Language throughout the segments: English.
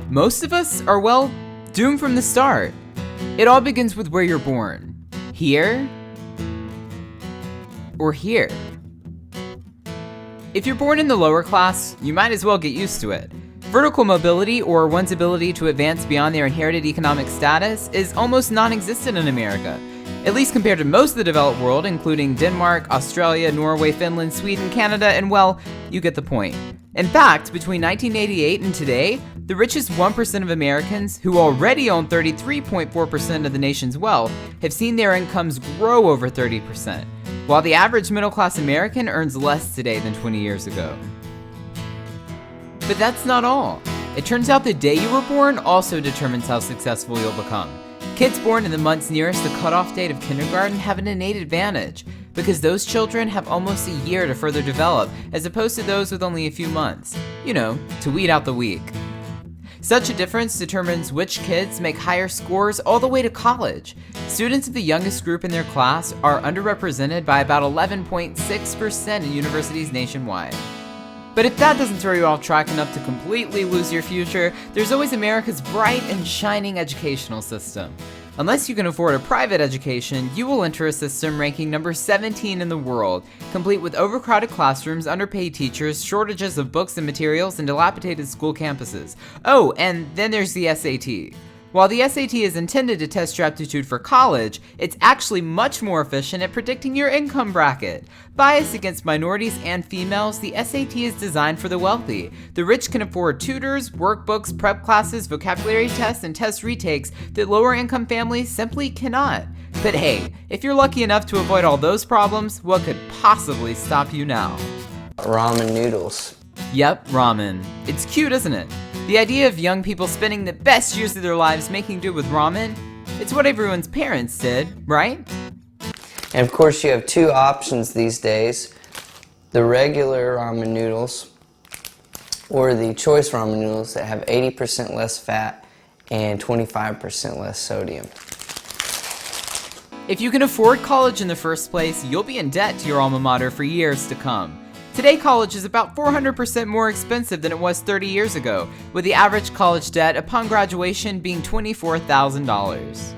Most of us are, well, doomed from the start. It all begins with where you're born. Here or here. If you're born in the lower class, you might as well get used to it. Vertical mobility, or one's ability to advance beyond their inherited economic status, is almost non-existent in America, at least compared to most of the developed world, including Denmark, Australia, Norway, Finland, Sweden, Canada, and well, you get the point. In fact, between 1988 and today, the richest 1% of Americans, who already own 33.4% of the nation's wealth, have seen their incomes grow over 30%, while the average middle-class American earns less today than 20 years ago. But that's not all. It turns out the day you were born also determines how successful you'll become. Kids born in the months nearest the cutoff date of kindergarten have an innate advantage, because those children have almost a year to further develop, as opposed to those with only a few months. To weed out the weak. Such a difference determines which kids make higher scores all the way to college. Students of the youngest group in their class are underrepresented by about 11.6% in universities nationwide. But if that doesn't throw you off track enough to completely lose your future, there's always America's bright and shining educational system. Unless you can afford a private education, you will enter a system ranking number 17 in the world, complete with overcrowded classrooms, underpaid teachers, shortages of books and materials, and dilapidated school campuses. Oh, and then there's the SAT. While the SAT is intended to test your aptitude for college, it's actually much more efficient at predicting your income bracket. Biased against minorities and females, the SAT is designed for the wealthy. The rich can afford tutors, workbooks, prep classes, vocabulary tests, and test retakes that lower-income families simply cannot. But hey, if you're lucky enough to avoid all those problems, what could possibly stop you now? Ramen noodles. Yep, ramen. It's cute, isn't it? The idea of young people spending the best years of their lives making do with ramen, it's what everyone's parents did, right? And of course you have two options these days, the regular ramen noodles or the choice ramen noodles that have 80% less fat and 25% less sodium. If you can afford college in the first place, you'll be in debt to your alma mater for years to come. Today, college is about 400% more expensive than it was 30 years ago, with the average college debt upon graduation being $24,000.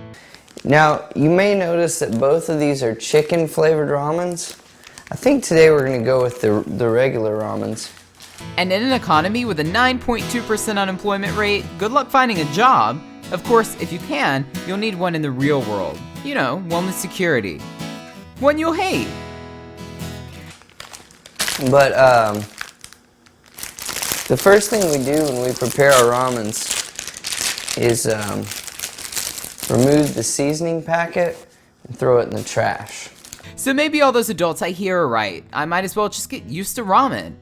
Now, you may notice that both of these are chicken-flavored ramens. I think today we're going to go with the regular ramens. And in an economy with a 9.2% unemployment rate, good luck finding a job. Of course, if you can, you'll need one in the real world. One with security. One you'll hate. But the first thing we do when we prepare our ramens is remove the seasoning packet and throw it in the trash. So maybe all those adults I hear are right. I might as well just get used to ramen.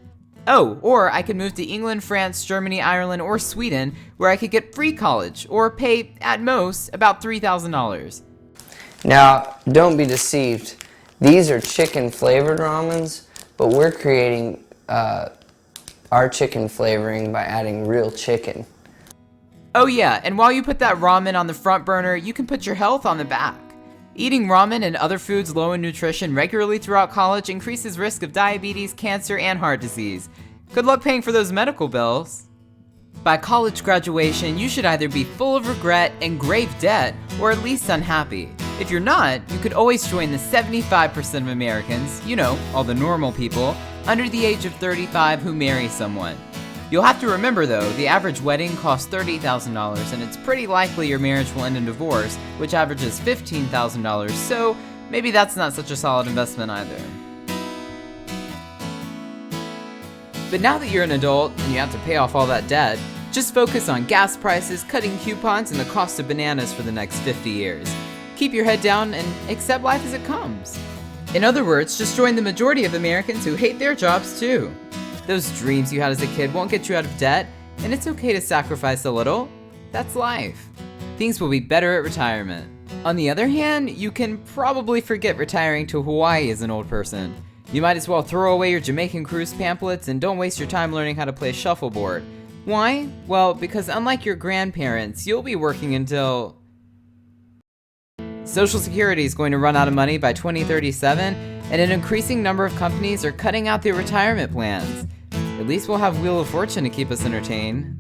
Oh, or I could move to England, France, Germany, Ireland, or Sweden, where I could get free college, or pay, at most, about $3,000. Now, don't be deceived. These are chicken-flavored ramens, but we're creating our chicken flavoring by adding real chicken. Oh yeah, and while you put that ramen on the front burner, you can put your health on the back. Eating ramen and other foods low in nutrition regularly throughout college increases risk of diabetes, cancer, and heart disease. Good luck paying for those medical bills. By college graduation, you should either be full of regret and grave debt, or at least unhappy. If you're not, you could always join the 75% of Americans, all the normal people, under the age of 35 who marry someone. You'll have to remember though, the average wedding costs $30,000, and it's pretty likely your marriage will end in divorce, which averages $15,000, so maybe that's not such a solid investment either. But now that you're an adult and you have to pay off all that debt, just focus on gas prices, cutting coupons, and the cost of bananas for the next 50 years. Keep your head down and accept life as it comes. In other words, just join the majority of Americans who hate their jobs too. Those dreams you had as a kid won't get you out of debt, and it's okay to sacrifice a little. That's life. Things will be better at retirement. On the other hand, you can probably forget retiring to Hawaii as an old person. You might as well throw away your Jamaican cruise pamphlets and don't waste your time learning how to play shuffleboard. Why? Well, because unlike your grandparents, you'll be working until Social Security is going to run out of money by 2037, and an increasing number of companies are cutting out their retirement plans. At least we'll have Wheel of Fortune to keep us entertained.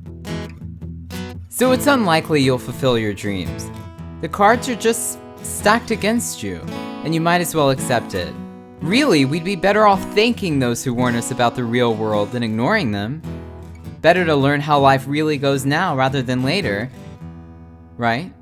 So it's unlikely you'll fulfill your dreams. The cards are just stacked against you, and you might as well accept it. Really, we'd be better off thanking those who warn us about the real world than ignoring them. Better to learn how life really goes now rather than later, right?